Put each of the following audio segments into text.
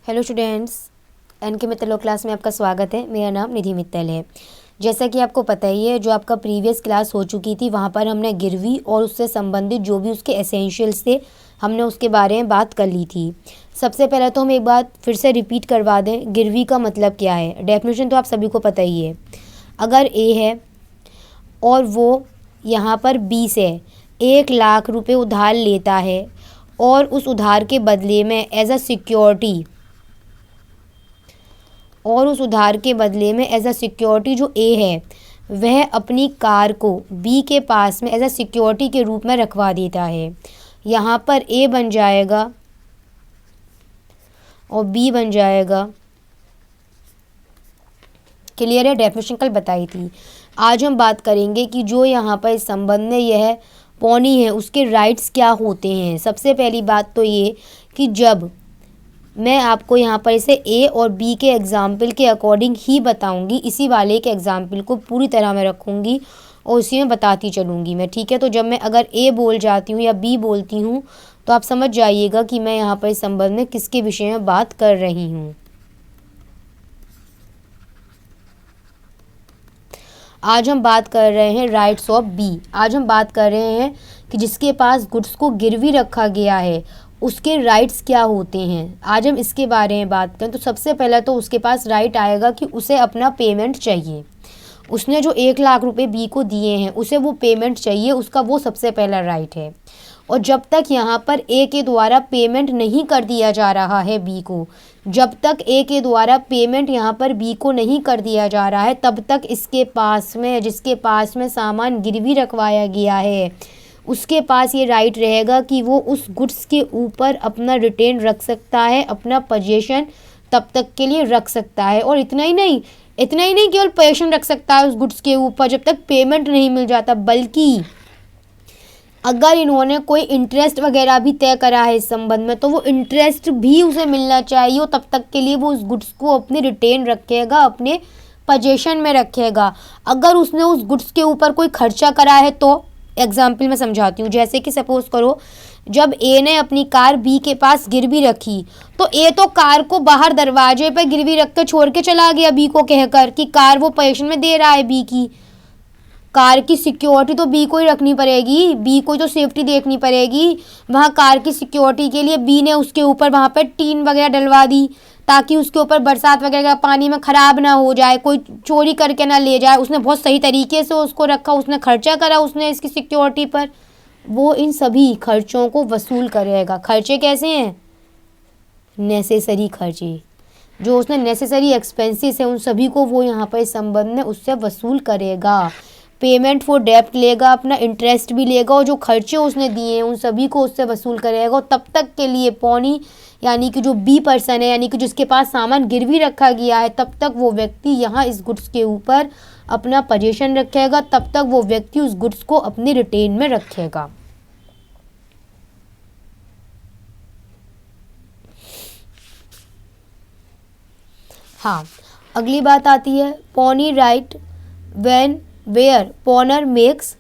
Hello students, N के Mittal class में आपका स्वागत है। मेरा नाम निधि मित्तल है। जैसा कि आपको पता ही है, जो आपका प्रीवियस क्लास हो चुकी थी वहाँ पर हमने गिरवी और उससे संबंधित जो भी उसके एसेंशियल्स थे हमने उसके बारे में बात कर ली थी। सबसे पहले तो हम एक बात फिर से रिपीट करवा दें, गिरवी का मतलब क्या है। डेफिनेशन तो आप सभी को पता ही है। अगर ए है और वो यहाँ पर बी से 1,00,000 रुपये उधार लेता है और उस उधार के बदले में एज अ सिक्योरिटी जो ए है वह अपनी कार को बी के पास में एज अ सिक्योरिटी के रूप में रखवा देता है। यहाँ पर ए बन जाएगा और बी बन जाएगा। क्लियर है? डेफिनेशन कल बताई थी। आज हम बात करेंगे कि जो यहाँ पर इस संबंध में यह पौनी है उसके राइट्स क्या होते हैं। सबसे पहली बात तो ये कि जब मैं आपको यहाँ पर इसे ए और बी के एग्जाम्पल के अकॉर्डिंग ही बताऊंगी, इसी वाले के एग्जाम्पल को पूरी तरह मैं रखूँगी और उसी में बताती चलूँगी मैं। ठीक है? तो जब मैं अगर ए बोल जाती हूँ या बी बोलती हूँ तो आप समझ जाइएगा कि मैं यहाँ पर इस संबंध में किसके विषय में बात कर रही हूँ। आज हम बात कर रहे हैं राइट्स ऑफ बी। आज हम बात कर रहे हैं कि जिसके पास गुड्स को गिरवी रखा गया है उसके राइट्स क्या होते हैं। आज हम इसके बारे में बात करें तो सबसे पहले तो उसके पास राइट आएगा कि उसे अपना पेमेंट चाहिए। उसने जो 1,00,000 रुपये बी को दिए हैं उसे वो पेमेंट चाहिए, उसका वो सबसे पहला राइट है। और जब तक यहाँ पर ए के द्वारा पेमेंट नहीं कर दिया जा रहा है बी को, जब तक ए के द्वारा पेमेंट यहाँ पर बी को नहीं कर दिया जा रहा है तब तक इसके पास में, जिसके पास में सामान गिरवी रखवाया गया है, उसके पास ये राइट रहेगा कि वो उस गुड्स के ऊपर अपना रिटेन रख सकता है, अपना पोजीशन तब तक के लिए रख सकता है। और इतना ही नहीं केवल पोजीशन रख सकता है उस गुड्स के ऊपर जब तक पेमेंट नहीं मिल जाता, बल्कि अगर इन्होंने कोई इंटरेस्ट वगैरह भी तय करा है इस संबंध में तो वो इंटरेस्ट भी उसे मिलना चाहिए और तब तक के लिए वो उस गुड्स को अपने रिटेन रखेगा, अपने पोजीशन में रखेगा। अगर उसने उस गुड्स के ऊपर कोई खर्चा करा है तो एग्जाम्पल में समझाती हूँ। जैसे कि सपोज करो जब ए ने अपनी कार बी के पास गिरवी रखी तो ए तो कार को बाहर दरवाजे पर गिरवी रख कर छोड़ के चला गया बी को कहकर कि कार वो पोजीशन में दे रहा है बी की। कार की सिक्योरिटी तो बी को ही रखनी पड़ेगी, बी को तो सेफ्टी देखनी पड़ेगी। वहाँ कार की सिक्योरिटी के लिए बी ने उसके ऊपर वहाँ पर टीन वगैरह डलवा दी ताकि उसके ऊपर बरसात वगैरह का पानी में ख़राब ना हो जाए, कोई चोरी करके ना ले जाए। उसने बहुत सही तरीके से उसको रखा, उसने खर्चा करा उसने इसकी सिक्योरिटी पर, वो इन सभी खर्चों को वसूल करेगा। खर्चे कैसे हैं? नेसेसरी खर्चे, जो उसने नेसेसरी एक्सपेंसेस है उन सभी को वो यहाँ पर इस संबंध में उससे वसूल करेगा। पेमेंट फॉर डेप्ट लेगा, अपना इंटरेस्ट भी लेगा और जो खर्चे उसने दिए हैं उन सभी को उससे वसूल करेगा। और तब तक के लिए पौनी यानी कि जो बी पर्सन है, यानी कि जिसके पास सामान गिरवी रखा गया है, तब तक वो व्यक्ति यहाँ इस गुड्स के ऊपर अपना पोजीशन रखेगा, तब तक वो व्यक्ति उस गुड्स को अपने रिटेन में रखेगा। हाँ, अगली बात आती है pawnee right when where pawnor makes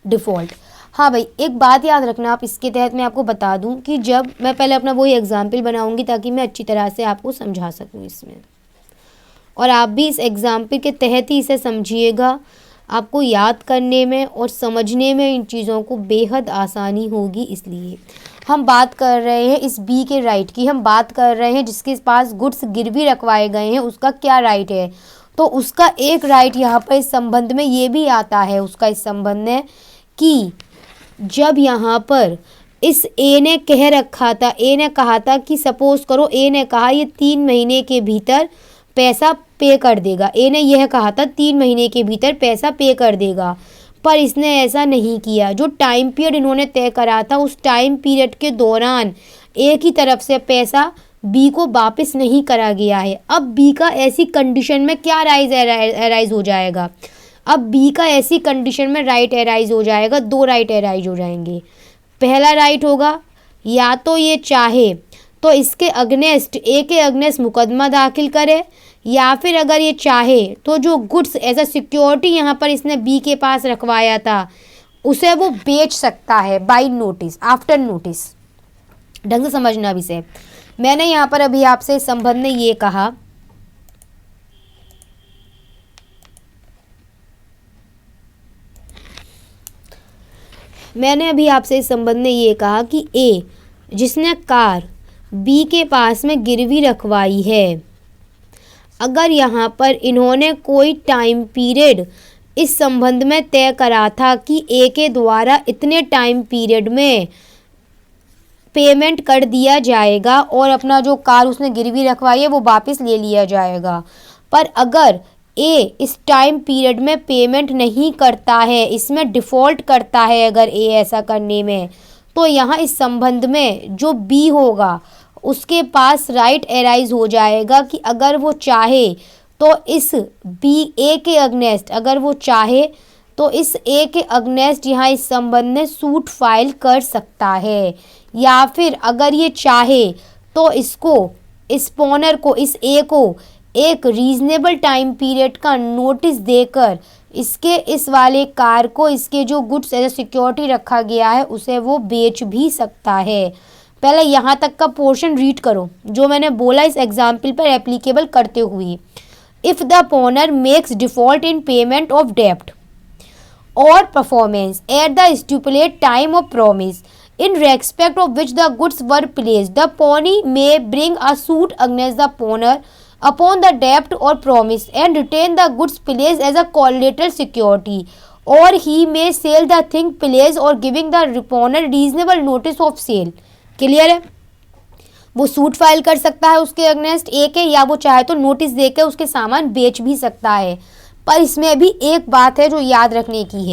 default. हाँ भाई, एक बात याद रखना आप, इसके तहत मैं आपको बता दूं कि जब मैं पहले अपना वही एग्जाम्पल बनाऊंगी ताकि मैं अच्छी तरह से आपको समझा सकूं इसमें, और आप भी इस एग्जाम्पल के तहत ही इसे समझिएगा। आपको याद करने में और समझने में इन चीज़ों को बेहद आसानी होगी। इसलिए हम बात कर रहे हैं इस बी के राइट की, हम बात कर रहे हैं जिसके पास गुड्स गिरवी रखवाए गए हैं उसका क्या राइट है। तो उसका एक राइट यहाँ पर इस संबंध में ये भी आता है, उसका इस संबंध में कि जब यहाँ पर इस ए ने कह रखा था, ए ने कहा था कि सपोज करो ए ने कहा ये 3 महीने के भीतर पैसा पे कर देगा। ए ने यह कहा था 3 महीने के भीतर पैसा पे कर देगा, पर इसने ऐसा नहीं किया। जो टाइम पीरियड इन्होंने तय करा था उस टाइम पीरियड के दौरान ए की तरफ से पैसा बी को वापस नहीं करा गया है। अब बी का ऐसी कंडीशन में क्या अराइज हो जाएगा? अब बी का ऐसी कंडीशन में राइट अराइज हो जाएगा, 2 राइट अराइज हो जाएंगे। पहला राइट होगा या तो ये चाहे तो इसके अगेंस्ट ए के अगेंस्ट मुकदमा दाखिल करे, या फिर अगर ये चाहे तो जो गुड्स एज अ सिक्योरिटी यहाँ पर इसने बी के पास रखवाया था उसे वो बेच सकता है बाय नोटिस, आफ्टर नोटिस। ढंग से समझना भी से, मैंने यहाँ पर अभी आपसे इस संबंध में ये कहा कि ए जिसने कार बी के पास में गिरवी रखवाई है, अगर यहाँ पर इन्होंने कोई टाइम पीरियड इस संबंध में तय करा था कि ए के द्वारा इतने टाइम पीरियड में पेमेंट कर दिया जाएगा और अपना जो कार उसने गिरवी रखवाई है वो वापस ले लिया जाएगा, पर अगर ए इस टाइम पीरियड में पेमेंट नहीं करता है, इसमें डिफ़ॉल्ट करता है अगर ए ऐसा करने में, तो यहाँ इस संबंध में जो बी होगा उसके पास राइट एराइज हो जाएगा कि अगर वो चाहे तो इस बी ए के अगेंस्ट, अगर वो चाहे तो इस ए के अगेंस्ट यहाँ इस संबंध में सूट फाइल कर सकता है, या फिर अगर ये चाहे तो इसको, इस ओनर को, इस ए को एक रीजनेबल टाइम पीरियड का नोटिस देकर इसके इस वाले कार को, इसके जो गुड्स एज सिक्योरिटी रखा गया है उसे वो बेच भी सकता है। पहले यहाँ तक का पोर्शन रीड करो जो मैंने बोला इस एग्जाम्पल पर एप्लीकेबल करते हुए। If the owner makes default in payment of डेब्ट or performance at the stipulated time of promise in respect of which the goods were placed, the pawnee may bring a suit against the pawner upon the debt or promise and retain the goods placed as a collateral security, or he may sell the thing placed or giving the pawner reasonable notice of sale। Clear है? वो suit file कर सकता है उसके against ए के, या वो चाहे तो नोटिस देकर उसके सामान बेच भी सकता है। पर इसमें भी एक बात है जो याद रखने की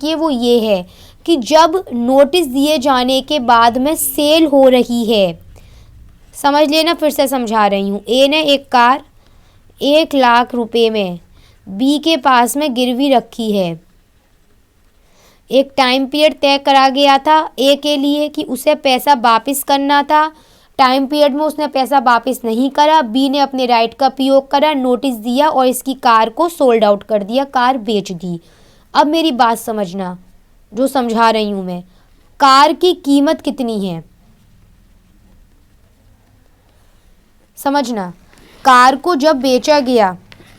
है, वो ये है कि जब नोटिस दिए जाने के बाद में सेल हो रही है, समझ लेना, फिर से समझा रही हूँ। ए ने एक कार 1 लाख रुपए में बी के पास में गिरवी रखी है। एक टाइम पीरियड तय करा गया था ए के लिए कि उसे पैसा वापस करना था। टाइम पीरियड में उसने पैसा वापस नहीं करा, बी ने अपने राइट का प्रयोग करा, नोटिस दिया और इसकी कार को सोल्ड आउट कर दिया, कार बेच दी। अब मेरी बात समझना जो समझा रही हूँ मैं, कार की कीमत कितनी है समझना। कार को जब बेचा गया,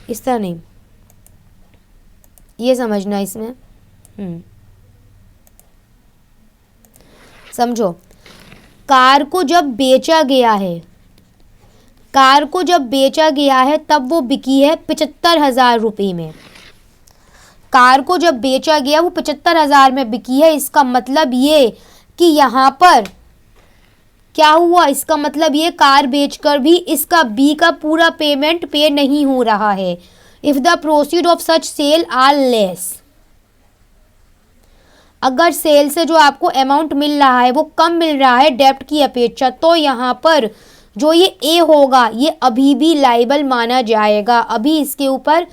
इस तरह नहीं, ये समझना इसमें समझो। कार को जब बेचा गया है तब वो बिकी है 75,000 रुपये में। कार को जब बेचा गया वो 75,000 में बिकी है। इसका मतलब ये कि यहाँ पर क्या हुआ, इसका मतलब ये कार बेचकर भी इसका बी का पूरा पेमेंट पे नहीं हो रहा है। If the proceed of such sale are less, अगर सेल से जो आपको अमाउंट मिल रहा है वो कम मिल रहा है डेब्ट की अपेक्षा, तो यहाँ पर जो ये ए होगा ये अभी भी लाइबल माना जाएगा। अभी इसके ऊपर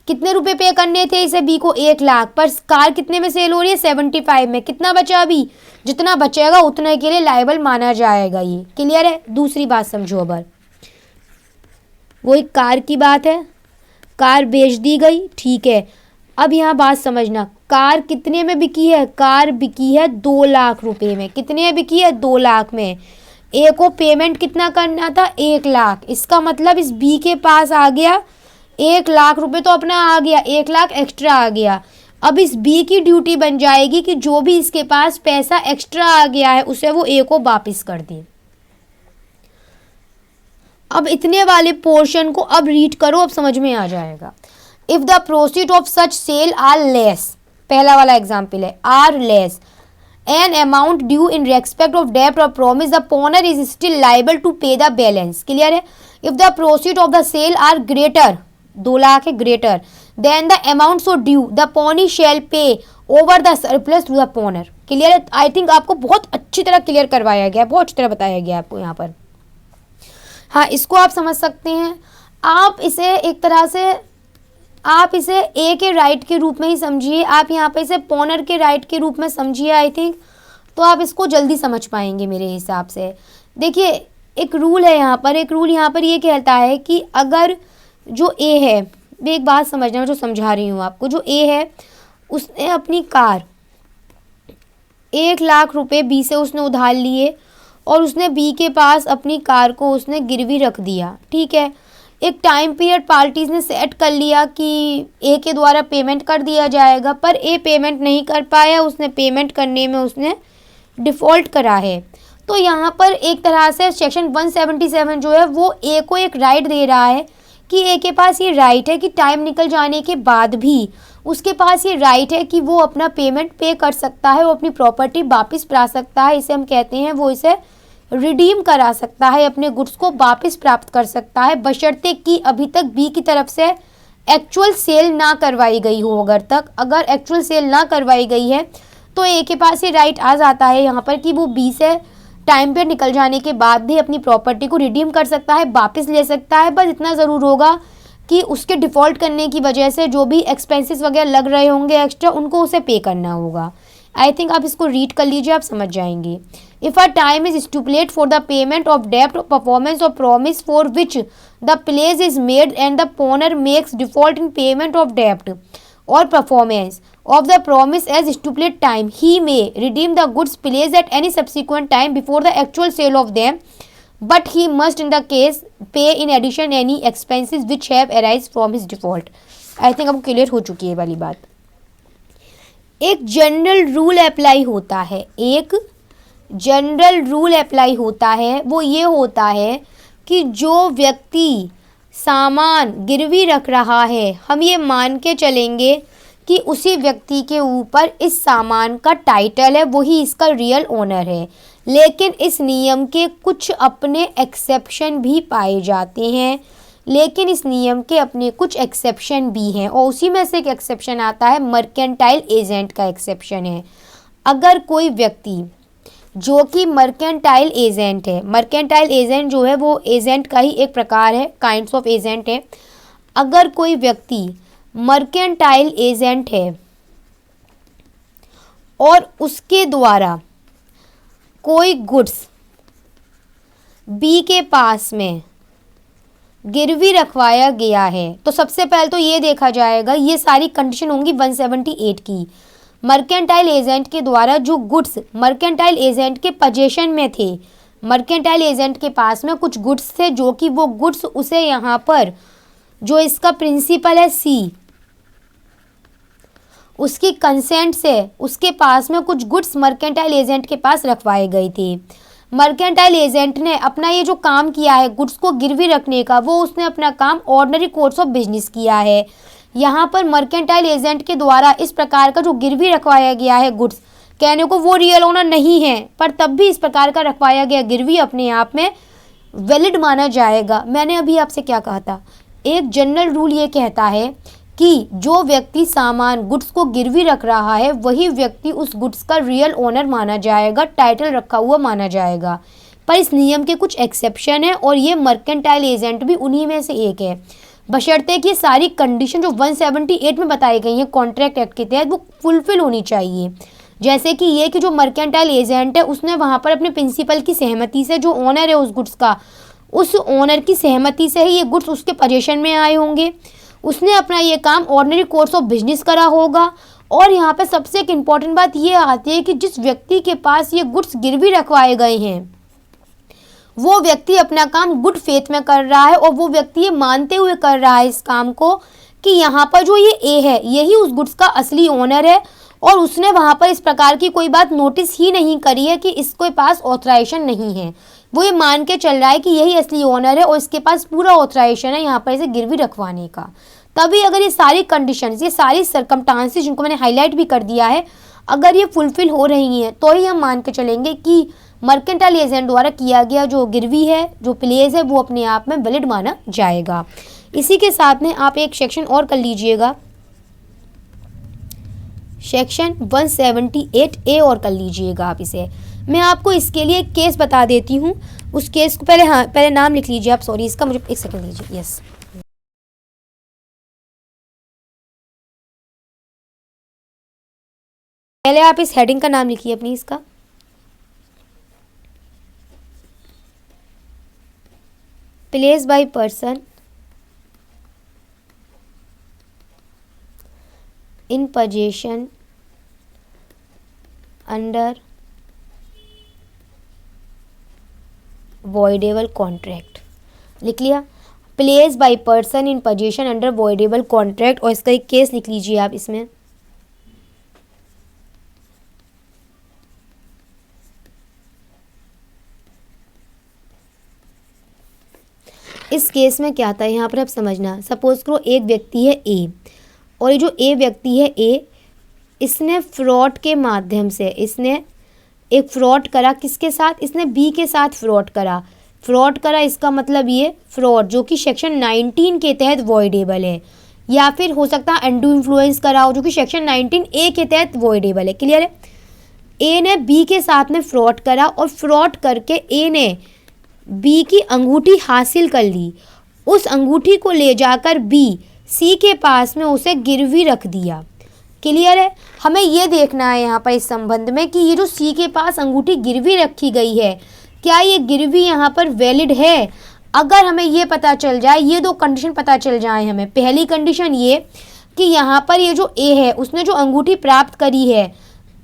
कितने रुपए पे करने थे इसे बी को 1 लाख, पर कार कितने में सेल हो रही है 75 में। कितना बचा अभी, जितना बचेगा उतने के लिए लाइबल माना जाएगा। ये क्लियर है? दूसरी बात समझो। अब वही कार की बात है, कार बेच दी गई, ठीक है। अब यहाँ बात समझना, कार कितने में बिकी है? कार बिकी है 2 लाख रुपए में। कितने में बिकी है? 2 लाख में। ए को पेमेंट कितना करना था? 1 लाख। इसका मतलब इस बी के पास आ गया 1 लाख रुपए, तो अपना आ गया 1 लाख एक्स्ट्रा आ गया। अब इस बी की ड्यूटी बन जाएगी कि जो भी इसके पास पैसा एक्स्ट्रा आ गया है उसे वो ए को वापस कर दे। अब इतने वाले पोर्शन को अब रीड करो, अब समझ में आ जाएगा। If the proceed of such sale are less, पहला वाला एग्जाम्पल है, are less an amount due in respect of डेब्ट और promise, the owner is still liable to pay the balance. Clear है? If the proceed of the sale are greater, 2 lakh है, greater than the amount so due, the pawnee shall pay over the surplus to the owner. Clear है? I think आपको बहुत अच्छी तरह clear करवाया गया, बहुत अच्छी तरह बताया गया आपको यहाँ पर। हाँ, इसको आप समझ सकते हैं। आप इसे एक तरह से आप इसे ए के राइट के रूप में ही समझिए, आप यहाँ पे इसे पॉनर के राइट के रूप में समझिए आई थिंक, तो आप इसको जल्दी समझ पाएंगे मेरे हिसाब से। देखिए एक रूल है यहाँ पर, एक रूल यहाँ पर ये कहता है कि अगर जो ए है, एक बात समझना जो समझा रही हूँ आपको, जो ए है उसने अपनी कार 1 लाख रुपए बी से उसने उधार लिए और उसने बी के पास अपनी कार को उसने गिरवी रख दिया, ठीक है। एक टाइम पीरियड पार्टीज ने सेट कर लिया कि ए के द्वारा पेमेंट कर दिया जाएगा, पर ए पेमेंट नहीं कर पाया, उसने पेमेंट करने में उसने डिफ़ॉल्ट करा है। तो यहाँ पर एक तरह से सेक्शन 177 जो है वो ए को एक राइट दे रहा है कि ए के पास ये राइट है कि टाइम निकल जाने के बाद भी उसके पास ये राइट है कि वो अपना पेमेंट पे कर सकता है, वो अपनी प्रॉपर्टी वापस पा सकता है। इसे हम कहते हैं वो इसे रिडीम करा सकता है, अपने गुड्स को वापस प्राप्त कर सकता है, बशर्ते कि अभी तक बी की तरफ से एक्चुअल सेल ना करवाई गई हो। अगर एक्चुअल सेल ना करवाई गई है तो ए के पास ये राइट आ जाता है यहाँ पर कि वो बी से टाइम पे निकल जाने के बाद भी अपनी प्रॉपर्टी को रिडीम कर सकता है, वापस ले सकता है। बस इतना ज़रूर होगा कि उसके डिफ़ॉल्ट करने की वजह से जो भी एक्सपेंसेस वगैरह लग रहे होंगे एक्स्ट्रा, उनको उसे पे करना होगा। आई थिंक आप इसको रीड कर लीजिए, आप समझ जाएंगे। If a time is stipulate for the payment of डेब्ट परफॉर्मेंस और promise for which the place is made and the pawnor makes default in payment of डेब्ट or performance of the promise as stipulated time, he may redeem the goods placed at any subsequent time before the actual sale of them, but he must in the case pay in addition any expenses which have arise from his default. I think आपको clear हो चुकी है वाली बात। एक general rule apply होता है, एक जनरल रूल अप्लाई होता है, वो ये होता है कि जो व्यक्ति सामान गिरवी रख रहा है, हम ये मान के चलेंगे कि उसी व्यक्ति के ऊपर इस सामान का टाइटल है, वही इसका रियल ओनर है। लेकिन इस नियम के कुछ अपने एक्सेप्शन भी पाए जाते हैं, लेकिन इस नियम के अपने कुछ एक्सेप्शन भी हैं, और उसी में से एक एक्सेप्शन आता है मर्केंटाइल एजेंट का एक्सेप्शन है। अगर कोई व्यक्ति जो कि मर्केंटाइल एजेंट है, मर्केंटाइल एजेंट जो है वो एजेंट का ही एक प्रकार है, काइंड्स ऑफ एजेंट है। अगर कोई व्यक्ति मर्केंटाइल एजेंट है और उसके द्वारा कोई गुड्स बी के पास में गिरवी रखवाया गया है, तो सबसे पहले तो ये देखा जाएगा, ये सारी कंडीशन होंगी 178 की। मर्केंटाइल एजेंट के द्वारा जो गुड्स मर्केंटाइल एजेंट के पोजीशन में थे, मर्केंटाइल एजेंट के पास में कुछ गुड्स थे जो कि वो गुड्स उसे यहाँ पर जो इसका प्रिंसिपल है सी, उसकी कंसेंट से उसके पास में कुछ गुड्स मर्केंटाइल एजेंट के पास रखवाए गए थे। मर्केंटाइल एजेंट ने अपना ये जो काम किया है गुड्स को गिरवी रखने का, वो उसने अपना काम ऑर्डिनरी कोर्स ऑफ बिजनेस किया है। यहाँ पर मर्केंटाइल एजेंट के द्वारा इस प्रकार का जो गिरवी रखवाया गया है गुड्स, कहने को वो रियल ओनर नहीं है, पर तब भी इस प्रकार का रखवाया गया गिरवी अपने आप में वैलिड माना जाएगा। मैंने अभी आपसे क्या कहा था, एक जनरल रूल ये कहता है कि जो व्यक्ति सामान गुड्स को गिरवी रख रहा है वही व्यक्ति उस गुड्स का रियल ओनर माना जाएगा, टाइटल रखा हुआ माना जाएगा। पर इस नियम के कुछ एक्सेप्शन है और ये मर्केंटाइल एजेंट भी उन्हीं में से एक है, बशर्ते कि सारी कंडीशन जो 178 में बताई गई हैं कॉन्ट्रैक्ट एक्ट के तहत वो फुलफिल होनी चाहिए। जैसे कि ये कि जो मर्केंटाइल एजेंट है उसने वहाँ पर अपने प्रिंसिपल की सहमति से, जो ओनर है उस गुड्स का, उस ओनर की सहमति से ही ये गुड्स उसके पोजीशन में आए होंगे। उसने अपना ये काम ऑर्डिनरी कोर्स ऑफ बिजनेस करा होगा। और यहाँ पे सबसे एक इम्पॉर्टेंट बात ये आती है कि जिस व्यक्ति के पास ये गुड्स गिरवी रखवाए गए हैं वो व्यक्ति अपना काम गुड फेथ में कर रहा है, और वो व्यक्ति ये मानते हुए कर रहा है इस काम को कि यहाँ पर जो ये ए है यही उस गुड्स का असली ओनर है, और उसने वहाँ पर इस प्रकार की कोई बात नोटिस ही नहीं करी है कि इसके पास ऑथराइजेशन नहीं है। वो ये मान के चल रहा है कि यही असली ओनर है और इसके पास पूरा ऑथराइजेशन है यहाँ पर इसे गिरवी रखवाने का। तभी अगर ये सारी कंडीशंस, ये सारी सर्कमस्टांसेस जिनको मैंने हाईलाइट भी कर दिया है, अगर ये फुलफिल हो रही हैं तो ही हम मान के चलेंगे कि मर्केंटाइल एजेंट द्वारा किया गया जो गिरवी है, जो प्लेस है, वो अपने आप में वैलिड माना जाएगा। इसी के साथ में आप एक सेक्शन और कर लीजिएगा, सेक्शन 178A और कर लीजिएगा आप इसे। मैं आपको इसके लिए एक केस बता देती हूँ, उस केस को पहले नाम लिख लीजिए आप, सॉरी इसका मुझे एक सेकंड दीजिए। यस, पहले आप इस हेडिंग का नाम लिखिए अपनी, इसका place by person in position under voidable contract. लिख लिया, place by person in position under voidable contract. और इसका एक केस लिख लीजिए आप इसमें। इस केस में क्या था यहाँ पर आप समझना, सपोज करो एक व्यक्ति है ए, और ये जो ए व्यक्ति है ए, इसने फ्रॉड के माध्यम से इसने एक फ्रॉड करा। किसके साथ? इसने बी के साथ फ्रॉड करा। फ्रॉड करा इसका मतलब ये फ्रॉड जो कि सेक्शन 19 के तहत वॉइडेबल है, या फिर हो सकता है अनडू इन्फ्लुएंस करा हो जो कि सेक्शन 19A के तहत वॉइडेबल है। क्लियर है? ए ने बी के साथ में फ्रॉड करा और फ्रॉड करके ए ने बी की अंगूठी हासिल कर ली। उस अंगूठी को ले जाकर बी सी के पास में उसे गिरवी रख दिया। क्लियर है? हमें ये देखना है यहाँ पर इस संबंध में कि ये जो सी के पास अंगूठी गिरवी रखी गई है, क्या ये गिरवी यहाँ पर वैलिड है? अगर हमें ये पता चल जाए, ये दो कंडीशन पता चल जाए हमें। पहली कंडीशन ये कि यहाँ पर ये जो ए है उसने जो अंगूठी प्राप्त करी है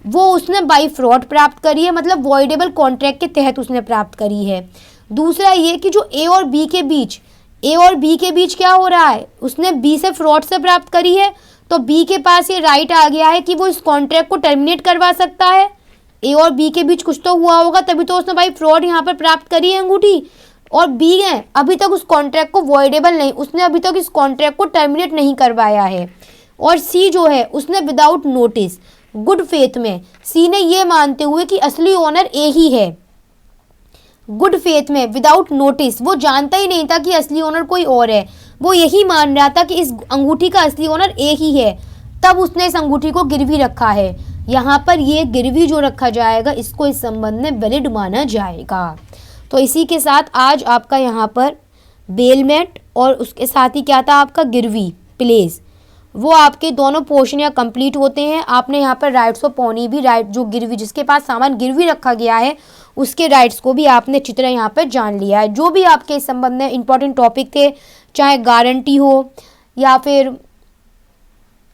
वो उसने बाई फ्रॉड प्राप्त करी है, मतलब वॉइडेबल कॉन्ट्रैक्ट के तहत उसने प्राप्त करी है। दूसरा ये कि जो ए और बी के बीच क्या हो रहा है, उसने बी से फ्रॉड से प्राप्त करी है, तो बी के पास ये राइट आ गया है कि वो इस कॉन्ट्रैक्ट को टर्मिनेट करवा सकता है। ए और बी के बीच कुछ तो हुआ होगा, तभी तो उसने भाई फ्रॉड यहाँ पर प्राप्त करी है अंगूठी। और बी है अभी तक उस कॉन्ट्रैक्ट को वॉइडेबल नहीं, उसने अभी तक इस कॉन्ट्रैक्ट को टर्मिनेट नहीं करवाया है। और सी जो है उसने विदाउट नोटिस गुड फेथ में, सी ने ये मानते हुए कि असली ओनर ए ही है, गुड फेथ में विदाउट नोटिस, वो जानता ही नहीं था कि असली ओनर कोई और है, वो यही मान रहा था कि इस अंगूठी का असली ओनर ए ही है, तब उसने इस अंगूठी को गिरवी रखा है। यहाँ पर ये गिरवी जो रखा जाएगा इसको इस संबंध में वैलिड माना जाएगा। तो इसी के साथ आज आपका यहाँ पर बेलमेंट और उसके साथ ही क्या था आपका गिरवी प्लेस, वो आपके दोनों पोर्शन या कंप्लीट होते हैं। आपने यहाँ पर राइट्स ऑफ पौनी भी, राइट जो गिरवी जिसके पास सामान गिरवी रखा गया है उसके राइट्स को भी आपने अच्छी तरह यहाँ पर जान लिया है। जो भी आपके इस संबंध में इंपॉर्टेंट टॉपिक थे, चाहे गारंटी हो या फिर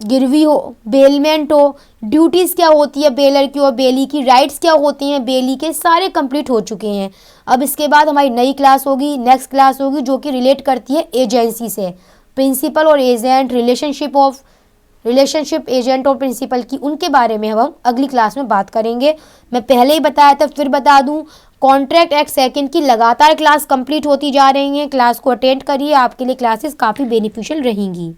गिरवी हो, बेलमेंट हो, ड्यूटीज़ क्या होती है बेलर की और बेली की, राइट्स क्या होती हैं बेली के, सारे कंप्लीट हो चुके हैं। अब इसके बाद हमारी नई क्लास होगी, नेक्स्ट क्लास होगी जो कि रिलेट करती है एजेंसी से, प्रिंसिपल और एजेंट, रिलेशनशिप एजेंट और प्रिंसिपल की, उनके बारे में हम अगली क्लास में बात करेंगे। मैं पहले ही बताया था, फिर बता दूं, कॉन्ट्रैक्ट एक्ट सेकंड की लगातार क्लास कंप्लीट होती जा रही हैं। क्लास को अटेंड करिए, आपके लिए क्लासेस काफ़ी बेनिफिशियल रहेंगी।